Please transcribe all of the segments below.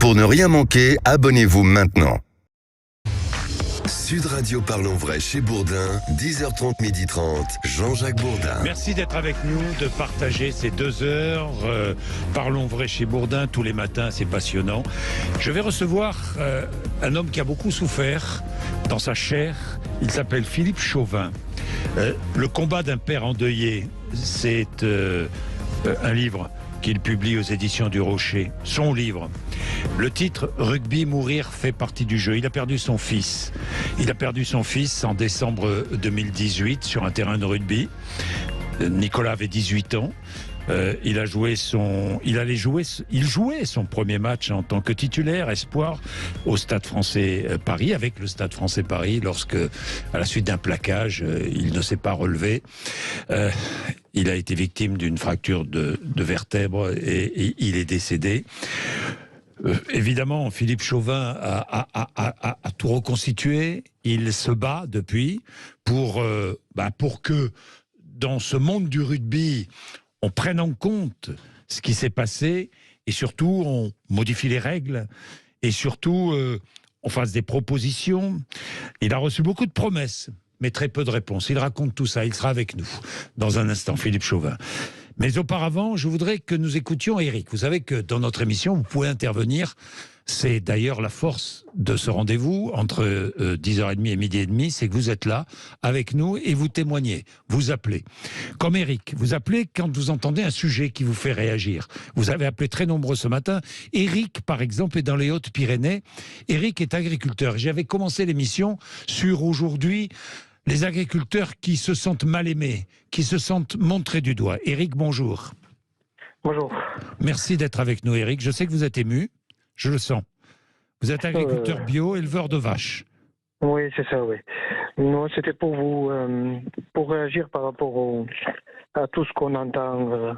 Pour ne rien manquer, abonnez-vous maintenant. Sud Radio Parlons Vrai chez Bourdin, 10h30, 12h30, Jean-Jacques Bourdin. Merci d'être avec nous, de partager ces 2 heures. Parlons Vrai chez Bourdin, tous les matins, c'est passionnant. Je vais recevoir un homme qui a beaucoup souffert dans sa chair. Il s'appelle Philippe Chauvin. Le combat d'un père endeuillé, c'est un livre qu'il publie aux éditions du Rocher, son livre. Le titre « Rugby, mourir fait partie du jeu ». Il a perdu son fils. Il a perdu son fils en décembre 2018 sur un terrain de rugby. Nicolas avait 18 ans. Il jouait son premier match en tant que titulaire espoir au Stade Français Paris, avec le Stade Français Paris, lorsque, à la suite d'un plaquage, il ne s'est pas relevé. Il a été victime d'une fracture de vertèbre et il est décédé. Évidemment, Philippe Chauvin a tout reconstitué. Il se bat depuis pour que dans ce monde du rugby, on prenne en compte ce qui s'est passé et surtout on modifie les règles et surtout on fasse des propositions. Il a reçu beaucoup de promesses, mais très peu de réponses. Il raconte tout ça, il sera avec nous dans un instant, Philippe Chauvin. Mais auparavant, je voudrais que nous écoutions Eric. Vous savez que dans notre émission, vous pouvez intervenir. C'est d'ailleurs la force de ce rendez-vous entre 10h30 et midi et demi, c'est que vous êtes là avec nous et vous témoignez, vous appelez. Comme Eric, vous appelez quand vous entendez un sujet qui vous fait réagir. Vous avez appelé très nombreux ce matin. Eric, par exemple, est dans les Hautes-Pyrénées. Eric est agriculteur. J'avais commencé l'émission sur aujourd'hui les agriculteurs qui se sentent mal aimés, qui se sentent montrés du doigt. Eric, bonjour. Bonjour. Merci d'être avec nous, Eric. Je sais que vous êtes ému. Je le sens. Vous êtes agriculteur bio, éleveur de vaches. Oui, c'est ça, oui. Non, c'était pour vous, pour réagir par rapport à tout ce qu'on entend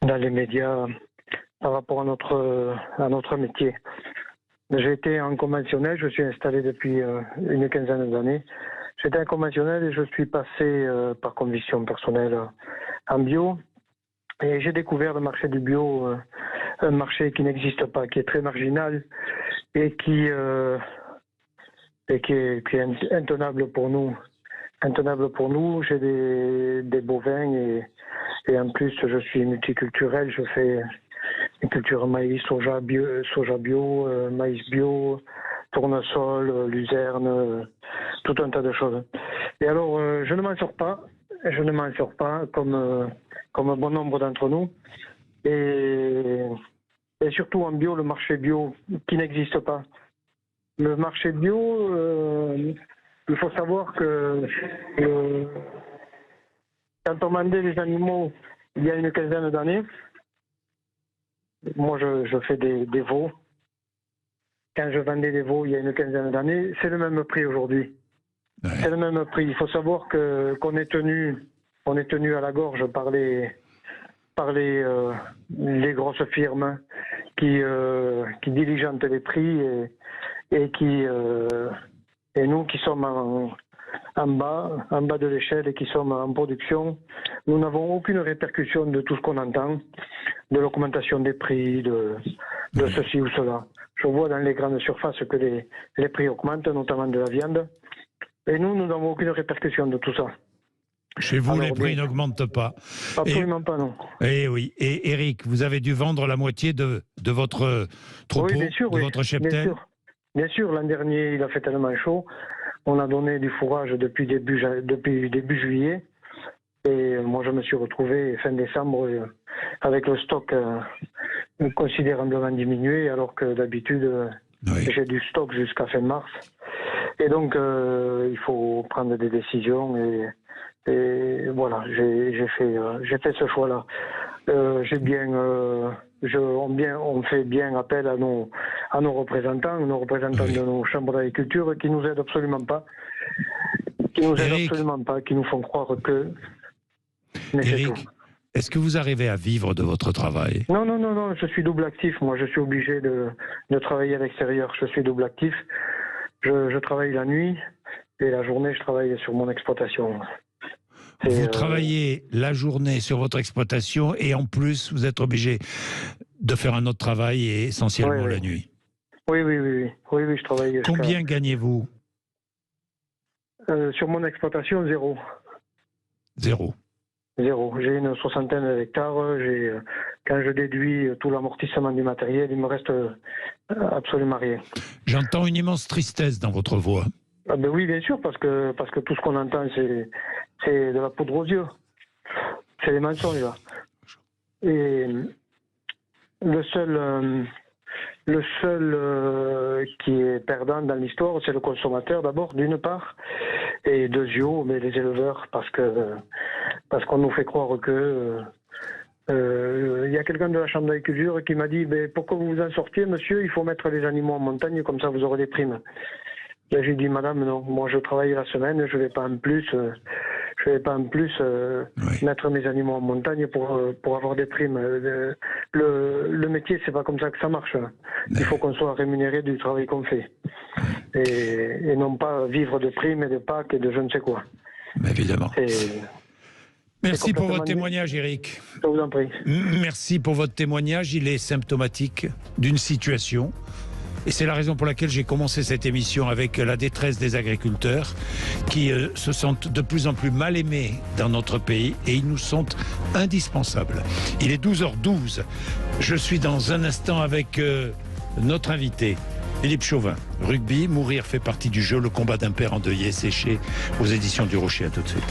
dans les médias, par rapport à notre métier. J'ai été en conventionnel, je suis installé depuis une quinzaine d'années. J'étais en conventionnel et je suis passé par conviction personnelle en bio. Et j'ai découvert le marché du bio, un marché qui n'existe pas, qui est très marginal et qui est intenable pour nous. Intenable pour nous. J'ai des bovins et en plus je suis multiculturel. Je fais une culture maïs, soja bio, maïs bio, tournesol, luzerne, tout un tas de choses. Et alors je ne m'en sors pas. Je ne m'en sors pas comme un bon nombre d'entre nous. Et surtout en bio, le marché bio qui n'existe pas. Le marché bio, il faut savoir que quand on vendait les animaux il y a une quinzaine d'années, moi je fais des veaux. Quand je vendais des veaux il y a une quinzaine d'années, c'est le même prix aujourd'hui. Ouais. C'est le même prix. Il faut savoir qu'on est tenu à la gorge par les grosses firmes qui diligentent les prix et nous qui sommes en bas de l'échelle et qui sommes en production, nous n'avons aucune répercussion de tout ce qu'on entend, de l'augmentation des prix, de ceci ou cela. Je vois dans les grandes surfaces que les prix augmentent, notamment de la viande, et nous n'avons aucune répercussion de tout ça. Chez vous, alors, les prix n'augmentent pas. Absolument pas, non. Et oui. Et Eric, vous avez dû vendre la moitié de votre troupeau, oui, bien sûr, votre cheptel. Bien sûr, l'an dernier, il a fait tellement chaud. On a donné du fourrage depuis début juillet. Et moi, je me suis retrouvé fin décembre avec le stock considérablement diminué, alors que d'habitude, j'ai du stock jusqu'à fin mars. Et donc, il faut prendre des décisions et voilà, j'ai fait ce choix-là. On fait bien appel à nos représentants de nos chambres d'agriculture qui nous aident absolument pas, qui nous font croire que. Mais Eric, est-ce que vous arrivez à vivre de votre travail ? Non, je suis double actif. Moi, je suis obligé de travailler à l'extérieur. Je suis double actif. Je travaille la nuit et la journée, je travaille sur mon exploitation. Vous travaillez la journée sur votre exploitation et en plus, vous êtes obligé de faire un autre travail et essentiellement la nuit. Oui, je travaille. Combien gagnez-vous? Sur mon exploitation, zéro. Zéro. Zéro. J'ai une soixantaine d'hectares. Quand je déduis tout l'amortissement du matériel, il me reste absolument rien. J'entends une immense tristesse dans votre voix. Ah ben oui, bien sûr, parce que tout ce qu'on entend, c'est de la poudre aux yeux. C'est des mensonges, là. Et le seul qui est perdant dans l'histoire, c'est le consommateur d'abord, d'une part, et deuxièmement, mais les éleveurs, parce qu'on nous fait croire que y a quelqu'un de la Chambre d'agriculture qui m'a dit pour que vous vous en sortiez, monsieur, il faut mettre les animaux en montagne, comme ça vous aurez des primes. Là, j'ai dit, madame, non, moi je travaille la semaine, je vais pas en plus mettre mes animaux en montagne pour avoir des primes. Le métier, c'est pas comme ça que ça marche. Il faut qu'on soit rémunéré du travail qu'on fait. Et non pas vivre de primes et de Pâques et de je ne sais quoi. Évidemment. Merci pour votre témoignage, Éric. Je vous en prie. Merci pour votre témoignage. Il est symptomatique d'une situation. Et c'est la raison pour laquelle j'ai commencé cette émission avec la détresse des agriculteurs qui se sentent de plus en plus mal aimés dans notre pays et ils nous sont indispensables. Il est 12h12. Je suis dans un instant avec notre invité, Philippe Chauvin. Rugby, mourir fait partie du jeu. Le combat d'un père endeuillé, séché aux éditions du Rocher. À tout de suite.